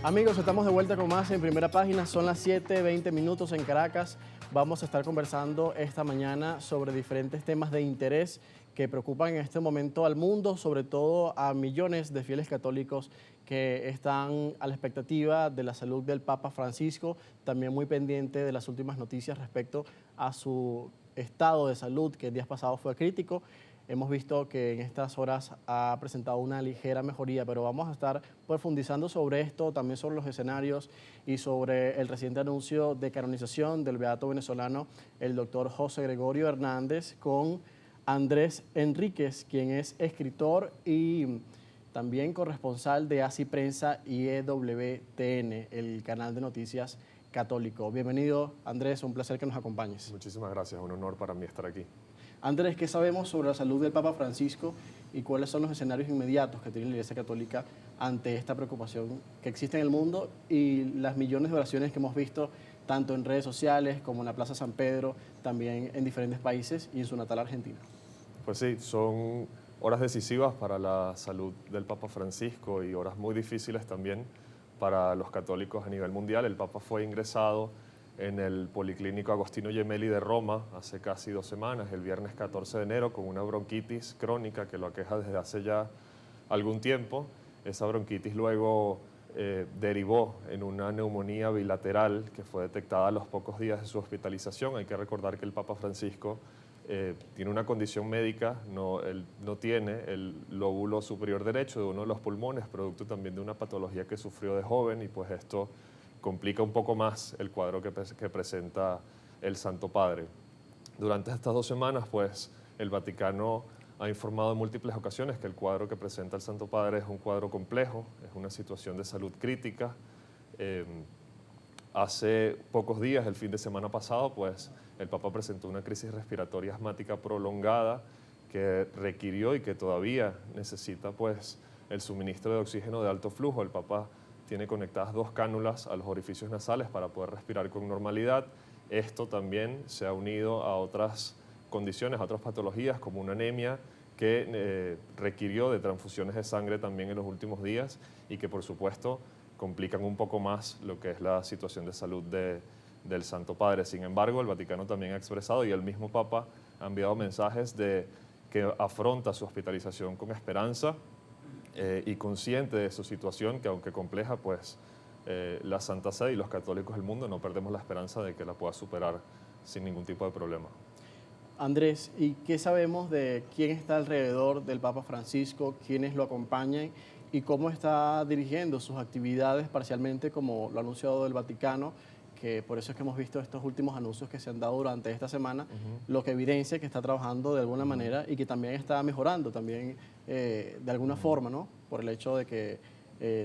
Amigos, estamos de vuelta con más en Primera Página. Son las 7:20 minutos en Caracas. Vamos a estar conversando esta mañana sobre diferentes temas de interés que preocupan en este momento al mundo, sobre todo a millones de fieles católicos que están a la expectativa de la salud del Papa Francisco, también muy pendiente de las últimas noticias respecto a su estado de salud, que días pasados fue crítico. Hemos visto que en estas horas ha presentado una ligera mejoría, pero vamos a estar profundizando sobre esto, también sobre los escenarios y sobre el reciente anuncio de canonización del beato venezolano, el doctor José Gregorio Hernández, con Andrés Enríquez, quien es escritor y también corresponsal de ACI Prensa y EWTN, el canal de noticias católico. Bienvenido, Andrés, un placer que nos acompañes. Muchísimas gracias, un honor para mí estar aquí. Andrés, ¿qué sabemos sobre la salud del Papa Francisco y cuáles son los escenarios inmediatos que tiene la Iglesia Católica ante esta preocupación que existe en el mundo y las millones de oraciones que hemos visto tanto en redes sociales como en la Plaza San Pedro, también en diferentes países y en su natal Argentina? Pues sí, son horas decisivas para la salud del Papa Francisco y horas muy difíciles también para los católicos a nivel mundial. El Papa fue ingresado en el Policlínico Agostino Gemelli de Roma hace casi 2 semanas, el viernes 14 de enero, con una bronquitis crónica que lo aqueja desde hace ya algún tiempo. Esa bronquitis luego derivó en una neumonía bilateral que fue detectada a los pocos días de su hospitalización. Hay que recordar que el Papa Francisco tiene una condición médica, él no tiene el lóbulo superior derecho de uno de los pulmones, producto también de una patología que sufrió de joven, y pues esto complica un poco más el cuadro que presenta el Santo Padre. Durante estas 2 semanas, pues, el Vaticano ha informado en múltiples ocasiones que el cuadro que presenta el Santo Padre es un cuadro complejo, es una situación de salud crítica. Hace pocos días, el fin de semana pasado, pues, el Papa presentó una crisis respiratoria asmática prolongada que requirió y que todavía necesita, pues, el suministro de oxígeno de alto flujo. El Papa tiene conectadas 2 cánulas a los orificios nasales para poder respirar con normalidad. Esto también se ha unido a otras condiciones, a otras patologías, como una anemia que requirió de transfusiones de sangre también en los últimos días y que, por supuesto, complican un poco más lo que es la situación de salud del Santo Padre. Sin embargo, el Vaticano también ha expresado, y el mismo Papa ha enviado mensajes de que afronta su hospitalización con esperanza, y consciente de su situación, que aunque compleja, pues la Santa Sede y los católicos del mundo no perdemos la esperanza de que la pueda superar sin ningún tipo de problema. Andrés, ¿y qué sabemos de quién está alrededor del Papa Francisco, quiénes lo acompañan y cómo está dirigiendo sus actividades parcialmente, como lo ha anunciado el Vaticano, que por eso es que hemos visto estos últimos anuncios que se han dado durante esta semana, lo que evidencia que está trabajando de alguna manera y que también está mejorando también de alguna forma, ¿no? Por el hecho de que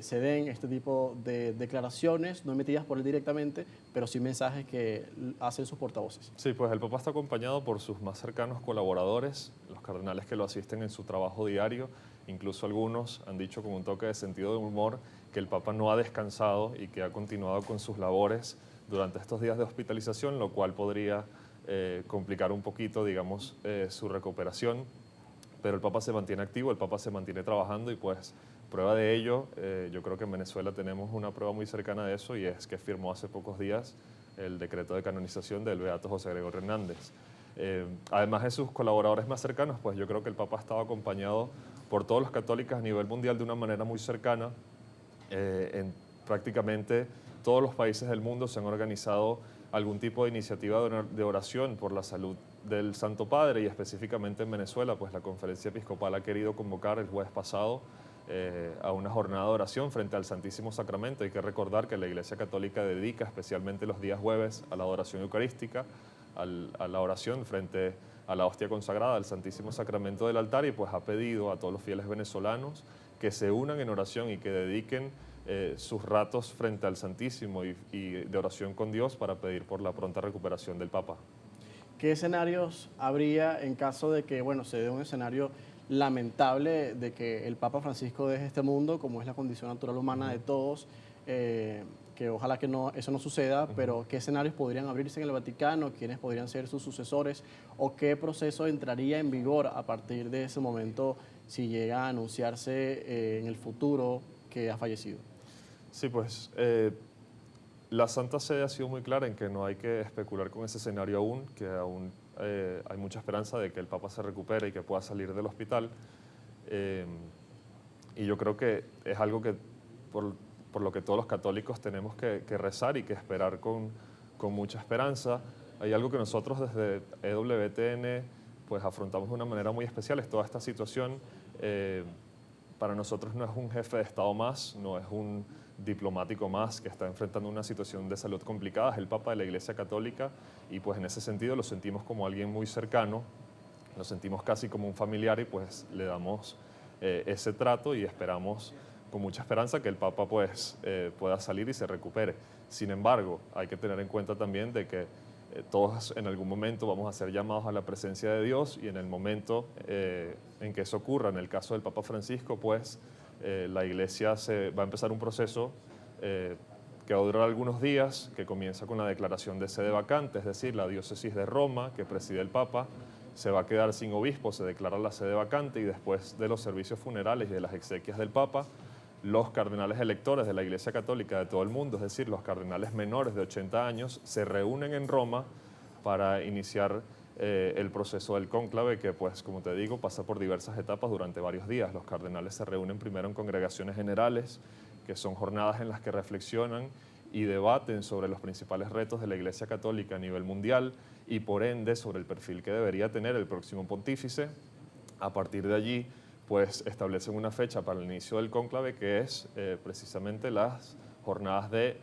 se den este tipo de declaraciones, no emitidas por él directamente, pero sí mensajes que hacen sus portavoces. Sí, pues el Papa está acompañado por sus más cercanos colaboradores, los cardenales que lo asisten en su trabajo diario. Incluso algunos han dicho con un toque de sentido de humor que el Papa no ha descansado y que ha continuado con sus labores durante estos días de hospitalización, lo cual podría complicar un poquito, digamos, su recuperación. Pero el Papa se mantiene activo, el Papa se mantiene trabajando, y pues prueba de ello, yo creo que en Venezuela tenemos una prueba muy cercana de eso, y es que firmó hace pocos días el decreto de canonización del beato José Gregorio Hernández. Además de sus colaboradores más cercanos, pues yo creo que el Papa ha estado acompañado por todos los católicos a nivel mundial de una manera muy cercana. En prácticamente todos los países del mundo se han organizado algún tipo de iniciativa de oración por la salud del Santo Padre, y específicamente en Venezuela, pues la Conferencia Episcopal ha querido convocar el jueves pasado a una jornada de oración frente al Santísimo Sacramento. Hay que recordar que la Iglesia Católica dedica especialmente los días jueves a la adoración eucarística, a la oración frente a la hostia consagrada, al Santísimo Sacramento del altar, y pues ha pedido a todos los fieles venezolanos que se unan en oración y que dediquen sus ratos frente al Santísimo y de oración con Dios para pedir por la pronta recuperación del Papa. ¿Qué escenarios habría en caso de que, bueno, se dé un escenario lamentable de que el Papa Francisco deje este mundo, como es la condición natural humana de todos, que ojalá que no, eso no suceda, pero qué escenarios podrían abrirse en el Vaticano, quiénes podrían ser sus sucesores o qué proceso entraría en vigor a partir de ese momento si llega a anunciarse en el futuro que ha fallecido? Sí, pues la Santa Sede ha sido muy clara en que no hay que especular con ese escenario aún, que aún hay mucha esperanza de que el Papa se recupere y que pueda salir del hospital. Eh, y yo creo que es algo que por lo que todos los católicos tenemos que rezar y que esperar con mucha esperanza. Hay algo que nosotros desde EWTN pues afrontamos de una manera muy especial, es toda esta situación. Para nosotros no es un jefe de Estado más, no es un diplomático más que está enfrentando una situación de salud complicada, es el Papa de la Iglesia Católica y pues en ese sentido lo sentimos como alguien muy cercano, lo sentimos casi como un familiar y pues le damos ese trato y esperamos con mucha esperanza que el Papa pues pueda salir y se recupere. Sin embargo, hay que tener en cuenta también de que todos en algún momento vamos a ser llamados a la presencia de Dios y en el momento en que eso ocurra, en el caso del Papa Francisco, pues la Iglesia va a empezar un proceso que va a durar algunos días, que comienza con la declaración de sede vacante, es decir, la diócesis de Roma, que preside el Papa, se va a quedar sin obispo, se declara la sede vacante y después de los servicios funerales y de las exequias del Papa, los cardenales electores de la Iglesia Católica de todo el mundo, es decir, los cardenales menores de 80 años, se reúnen en Roma para iniciar el proceso del cónclave que, pues, como te digo, pasa por diversas etapas durante varios días. Los cardenales se reúnen primero en congregaciones generales, que son jornadas en las que reflexionan y debaten sobre los principales retos de la Iglesia Católica a nivel mundial y, por ende, sobre el perfil que debería tener el próximo pontífice. A partir de allí, pues establecen una fecha para el inicio del cónclave que es precisamente las jornadas de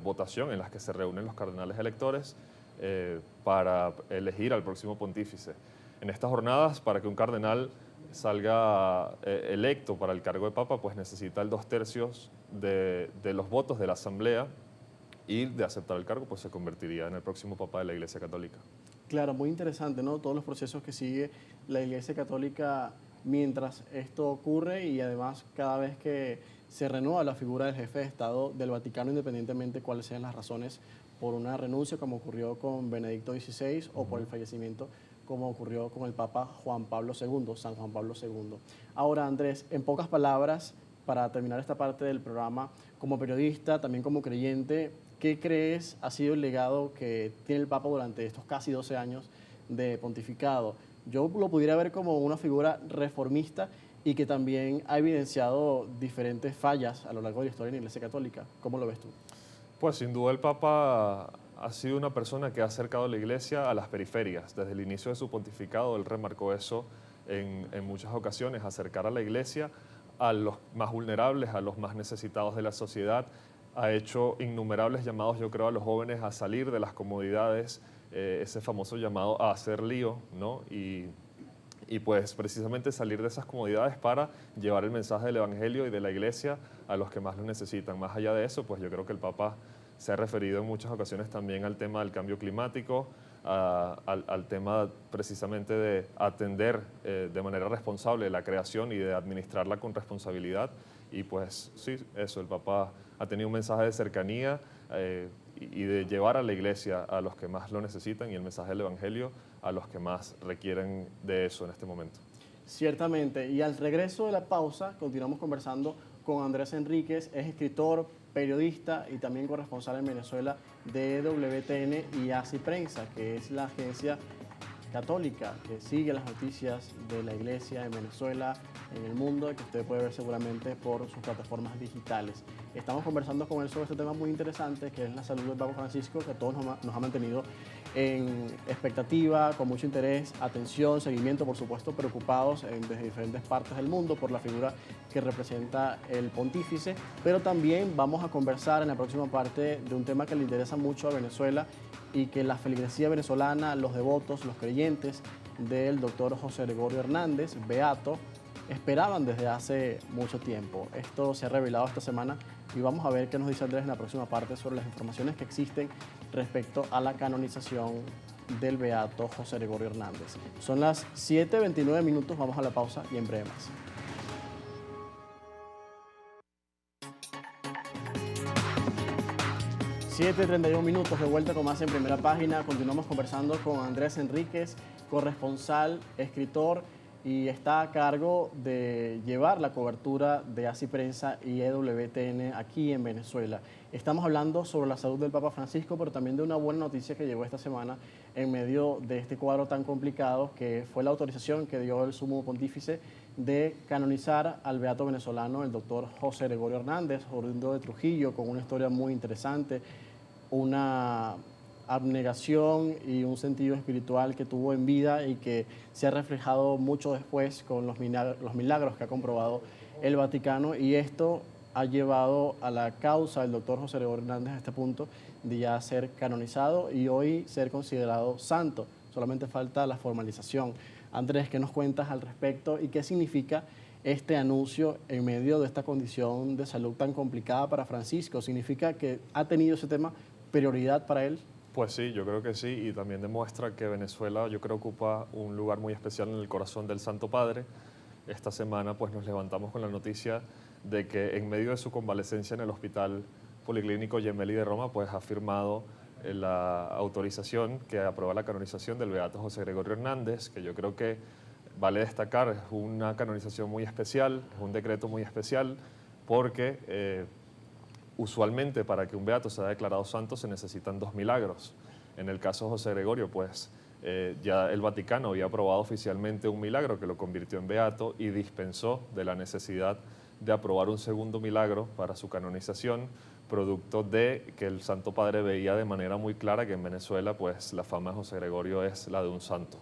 votación en las que se reúnen los cardenales electores para elegir al próximo pontífice. En estas jornadas, para que un cardenal salga electo para el cargo de papa, pues necesita el 2/3 de los votos de la asamblea y de aceptar el cargo, pues se convertiría en el próximo papa de la Iglesia Católica. Claro, muy interesante, ¿no? Todos los procesos que sigue la Iglesia Católica mientras esto ocurre y además cada vez que se renueva la figura del jefe de Estado del Vaticano, independientemente cuáles sean las razones por una renuncia, como ocurrió con Benedicto XVI, o por el fallecimiento, como ocurrió con el Papa Juan Pablo II, San Juan Pablo II. Ahora, Andrés, en pocas palabras, para terminar esta parte del programa, como periodista, también como creyente, ¿qué crees ha sido el legado que tiene el Papa durante estos casi 12 años de pontificado? Yo lo pudiera ver como una figura reformista y que también ha evidenciado diferentes fallas a lo largo de la historia de la Iglesia Católica. ¿Cómo lo ves tú? Pues sin duda el Papa ha sido una persona que ha acercado a la Iglesia a las periferias. Desde el inicio de su pontificado, él remarcó eso en muchas ocasiones, acercar a la Iglesia a los más vulnerables, a los más necesitados de la sociedad. Ha hecho innumerables llamados, yo creo, a los jóvenes a salir de las comodidades, ese famoso llamado a hacer lío, ¿no? Y pues precisamente salir de esas comodidades para llevar el mensaje del Evangelio y de la Iglesia a los que más lo necesitan. Más allá de eso, pues yo creo que el Papa se ha referido en muchas ocasiones también al tema del cambio climático, al tema precisamente de atender de manera responsable la creación y de administrarla con responsabilidad. Y pues sí, eso, el Papa ha tenido un mensaje de cercanía y de llevar a la Iglesia a los que más lo necesitan y el mensaje del Evangelio a los que más requieren de eso en este momento. Ciertamente, y al regreso de la pausa continuamos conversando con Andrés Enríquez, es escritor, periodista y también corresponsal en Venezuela de EWTN y Así Prensa, que es la agencia católica que sigue las noticias de la Iglesia en Venezuela, en el mundo, que usted puede ver seguramente por sus plataformas digitales. Estamos conversando con él sobre este tema muy interesante, que es la salud del Papa Francisco, que a todos nos ha mantenido en expectativa, con mucho interés, atención, seguimiento, por supuesto, preocupados desde diferentes partes del mundo por la figura que representa el pontífice, pero también vamos a conversar en la próxima parte de un tema que le interesa mucho a Venezuela y que la feligresía venezolana, los devotos, los creyentes del doctor José Gregorio Hernández, beato, esperaban desde hace mucho tiempo. Esto se ha revelado esta semana y vamos a ver qué nos dice Andrés en la próxima parte sobre las informaciones que existen respecto a la canonización del beato José Gregorio Hernández. Son las 7:29 minutos, vamos a la pausa y en breve más. $7:31 de vuelta con más en Primera Página. Continuamos conversando con Andrés Enríquez, corresponsal, escritor y está a cargo de llevar la cobertura de Así Prensa y EWTN aquí en Venezuela. Estamos hablando sobre la salud del Papa Francisco, pero también de una buena noticia que llegó esta semana en medio de este cuadro tan complicado, que fue la autorización que dio el Sumo Pontífice de canonizar al beato venezolano, el doctor José Gregorio Hernández, oriundo de Trujillo, con una historia muy interesante, una abnegación y un sentido espiritual que tuvo en vida y que se ha reflejado mucho después con los milagros que ha comprobado el Vaticano, y esto ha llevado a la causa del doctor José Gregorio Hernández a este punto de ya ser canonizado y hoy ser considerado santo. Solamente falta la formalización. Andrés, ¿qué nos cuentas al respecto y qué significa este anuncio en medio de esta condición de salud tan complicada para Francisco? ¿Significa que ha tenido ese tema prioridad para él? Pues sí, yo creo que sí, y también demuestra que Venezuela, yo creo, ocupa un lugar muy especial en el corazón del Santo Padre. Esta semana pues nos levantamos con la noticia de que en medio de su convalecencia en el Hospital Policlínico Gemelli de Roma, pues ha firmado la autorización que aprueba la canonización del beato José Gregorio Hernández, que yo creo que vale destacar, es una canonización muy especial, es un decreto muy especial, porque usualmente para que un beato sea declarado santo se necesitan 2 milagros. En el caso de José Gregorio, pues ya el Vaticano había aprobado oficialmente un milagro que lo convirtió en beato y dispensó de la necesidad de aprobar un segundo milagro para su canonización, producto de que el Santo Padre veía de manera muy clara que en Venezuela pues la fama de José Gregorio es la de un santo.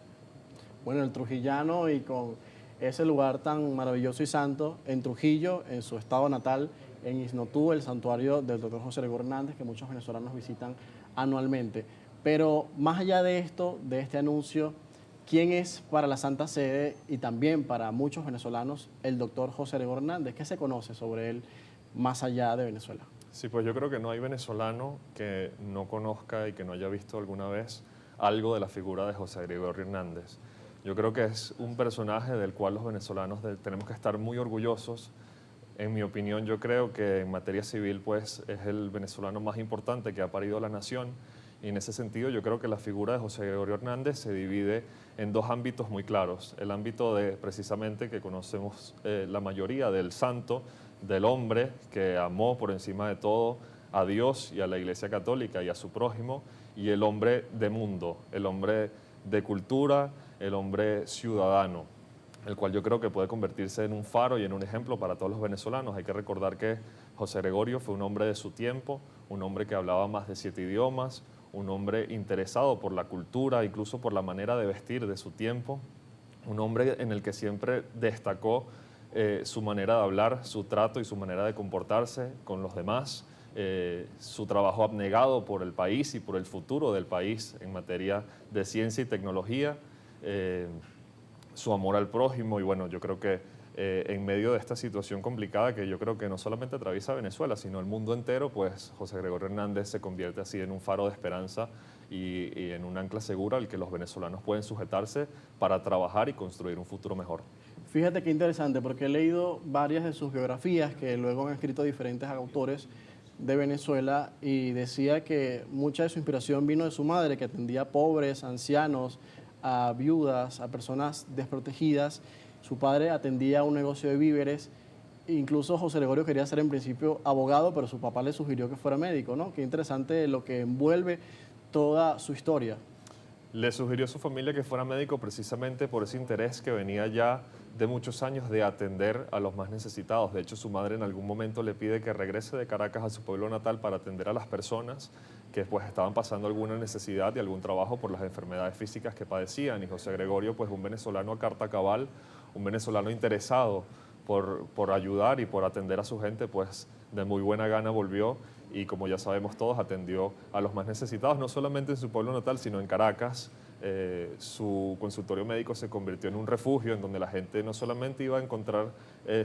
Bueno, el trujillano, y con ese lugar tan maravilloso y santo, en Trujillo, en su estado natal, en Isnotú, el santuario del doctor José Gregorio Hernández, que muchos venezolanos visitan anualmente. Pero más allá de esto, de este anuncio, ¿quién es para la Santa Sede y también para muchos venezolanos el doctor José Gregorio Hernández? ¿Qué se conoce sobre él más allá de Venezuela? Sí, pues yo creo que no hay venezolano que no conozca y que no haya visto alguna vez algo de la figura de José Gregorio Hernández. Yo creo que es un personaje del cual los venezolanos tenemos que estar muy orgullosos. En mi opinión, yo creo que en materia civil pues es el venezolano más importante que ha parido la nación, y en ese sentido yo creo que la figura de José Gregorio Hernández se divide en 2 ámbitos muy claros. El ámbito de, precisamente, que conocemos la mayoría, del santo, del hombre que amó por encima de todo a Dios y a la Iglesia Católica y a su prójimo, y el hombre de mundo, el hombre de cultura, el hombre ciudadano, el cual yo creo que puede convertirse en un faro y en un ejemplo para todos los venezolanos. Hay que recordar que José Gregorio fue un hombre de su tiempo, un hombre que hablaba más de 7 idiomas, un hombre interesado por la cultura, incluso por la manera de vestir de su tiempo, un hombre en el que siempre destacó su manera de hablar, su trato y su manera de comportarse con los demás, su trabajo abnegado por el país y por el futuro del país en materia de ciencia y tecnología, su amor al prójimo. Y bueno, yo creo que en medio de esta situación complicada que yo creo que no solamente atraviesa Venezuela, sino el mundo entero, pues José Gregorio Hernández se convierte así en un faro de esperanza y en un ancla segura al que los venezolanos pueden sujetarse para trabajar y construir un futuro mejor. Fíjate qué interesante, porque he leído varias de sus biografías que luego han escrito diferentes autores de Venezuela, y decía que mucha de su inspiración vino de su madre, que atendía a pobres, ancianos, a viudas, a personas desprotegidas. Su padre atendía un negocio de víveres. Incluso José Gregorio quería ser en principio abogado, pero su papá le sugirió que fuera médico, ¿no? Qué interesante lo que envuelve toda su historia. Le sugirió a su familia que fuera médico precisamente por ese interés que venía ya de muchos años de atender a los más necesitados. De hecho, su madre en algún momento le pide que regrese de Caracas a su pueblo natal para atender a las personas que pues estaban pasando alguna necesidad y algún trabajo por las enfermedades físicas que padecían. Y José Gregorio, pues un venezolano a carta cabal, un venezolano interesado por ayudar y por atender a su gente, pues de muy buena gana volvió y, como ya sabemos todos, atendió a los más necesitados, no solamente en su pueblo natal, sino en Caracas. Su consultorio médico se convirtió en un refugio en donde la gente no solamente iba a encontrar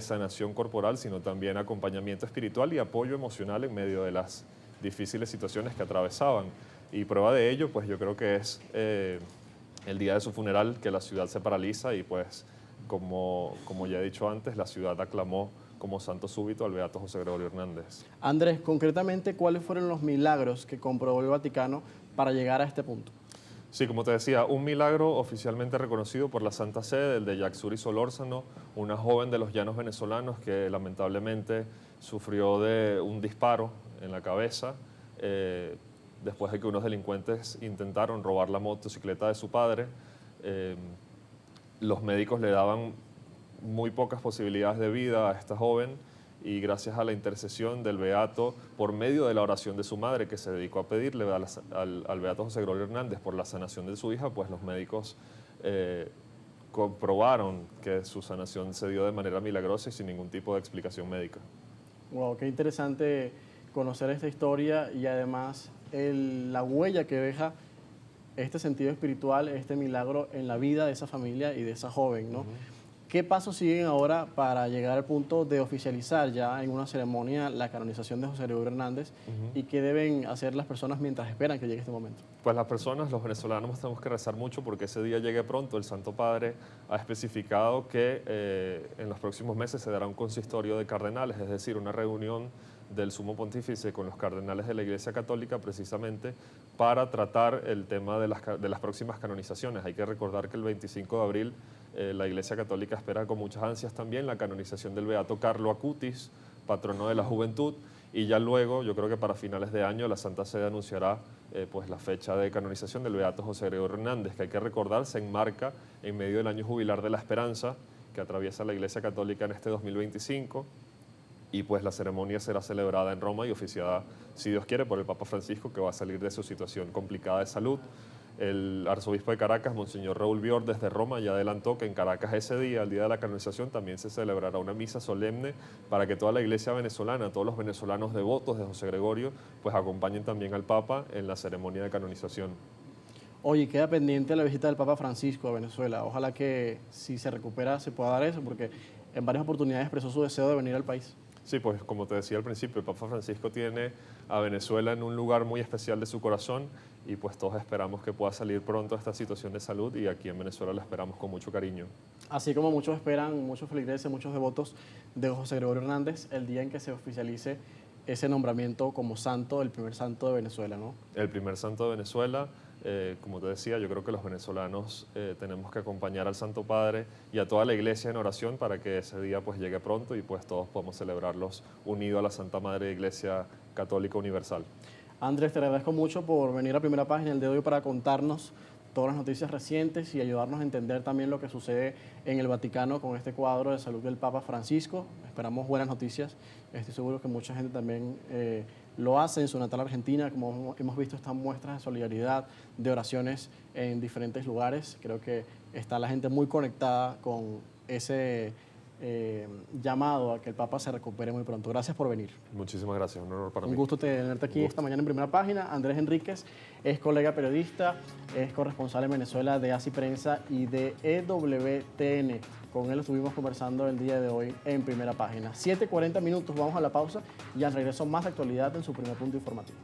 sanación corporal, sino también acompañamiento espiritual y apoyo emocional en medio de las difíciles situaciones que atravesaban. Y prueba de ello, pues yo creo que es el día de su funeral, que la ciudad se paraliza y pues, como ya he dicho antes, la ciudad aclamó como santo súbito al beato José Gregorio Hernández. Andrés, concretamente, ¿cuáles fueron los milagros que comprobó el Vaticano para llegar a este punto? Sí, como te decía, un milagro oficialmente reconocido por la Santa Sede, el de Yaxuri Solórzano, una joven de los llanos venezolanos que lamentablemente sufrió de un disparo en la cabeza después de que unos delincuentes intentaron robar la motocicleta de su padre. Eh, los médicos le daban muy pocas posibilidades de vida a esta joven y gracias a la intercesión del beato, por medio de la oración de su madre, que se dedicó a pedirle al beato José Gregorio Hernández por la sanación de su hija, pues los médicos comprobaron que su sanación se dio de manera milagrosa y sin ningún tipo de explicación médica. Wow, qué interesante conocer esta historia y además la huella que deja este sentido espiritual, este milagro en la vida de esa familia y de esa joven, ¿no? ¿Qué pasos siguen ahora para llegar al punto de oficializar ya en una ceremonia la canonización de José Gregorio Hernández y qué deben hacer las personas mientras esperan que llegue este momento? Pues las personas, los venezolanos, tenemos que rezar mucho porque ese día llegue pronto. El Santo Padre ha especificado que en los próximos meses se dará un consistorio de cardenales, es decir, una reunión del Sumo Pontífice con los cardenales de la Iglesia Católica precisamente para tratar el tema de las próximas canonizaciones. Hay que recordar que el 25 de abril la Iglesia Católica espera con muchas ansias también la canonización del beato Carlo Acutis, patrono de la juventud, y ya luego, yo creo que para finales de año, la Santa Sede anunciará pues la fecha de canonización del beato José Gregorio Hernández, que hay que recordar se enmarca en medio del año jubilar de la esperanza que atraviesa la Iglesia Católica en este 2025, y pues la ceremonia será celebrada en Roma y oficiada, si Dios quiere, por el Papa Francisco, que va a salir de su situación complicada de salud. El arzobispo de Caracas, Monseñor Raúl Bior, desde Roma ya adelantó que en Caracas ese día, el día de la canonización, también se celebrará una misa solemne para que toda la iglesia venezolana, todos los venezolanos devotos de José Gregorio, pues acompañen también al Papa en la ceremonia de canonización. Oye, queda pendiente la visita del Papa Francisco a Venezuela. Ojalá que si se recupera se pueda dar eso, porque en varias oportunidades expresó su deseo de venir al país. Sí, pues como te decía al principio, el Papa Francisco tiene a Venezuela en un lugar muy especial de su corazón y pues todos esperamos que pueda salir pronto esta situación de salud y aquí en Venezuela la esperamos con mucho cariño. Así como muchos esperan, muchos feligreses, muchos devotos de José Gregorio Hernández, el día en que se oficialice ese nombramiento como santo, el primer santo de Venezuela, ¿no? El primer santo de Venezuela. Como te decía, yo creo que los venezolanos tenemos que acompañar al Santo Padre y a toda la iglesia en oración para que ese día pues llegue pronto y pues todos podamos celebrarlos unidos a la Santa Madre Iglesia Católica Universal. Andrés, te agradezco mucho por venir a Primera Página el día de hoy para contarnos todas las noticias recientes y ayudarnos a entender también lo que sucede en el Vaticano con este cuadro de salud del Papa Francisco. Esperamos buenas noticias. Estoy seguro que mucha gente también lo hace en su natal Argentina, como hemos visto estas muestras de solidaridad, de oraciones en diferentes lugares. Creo que está la gente muy conectada con ese llamado a que el Papa se recupere muy pronto. Gracias por venir. Muchísimas gracias, un honor para mí. Un gusto tenerte aquí esta mañana en Primera Página. Andrés Enríquez es colega periodista, es corresponsal en Venezuela de ACI Prensa y de EWTN. Con él estuvimos conversando el día de hoy en Primera Página. 7:40 minutos, vamos a la pausa y al regreso más actualidad en su primer punto informativo.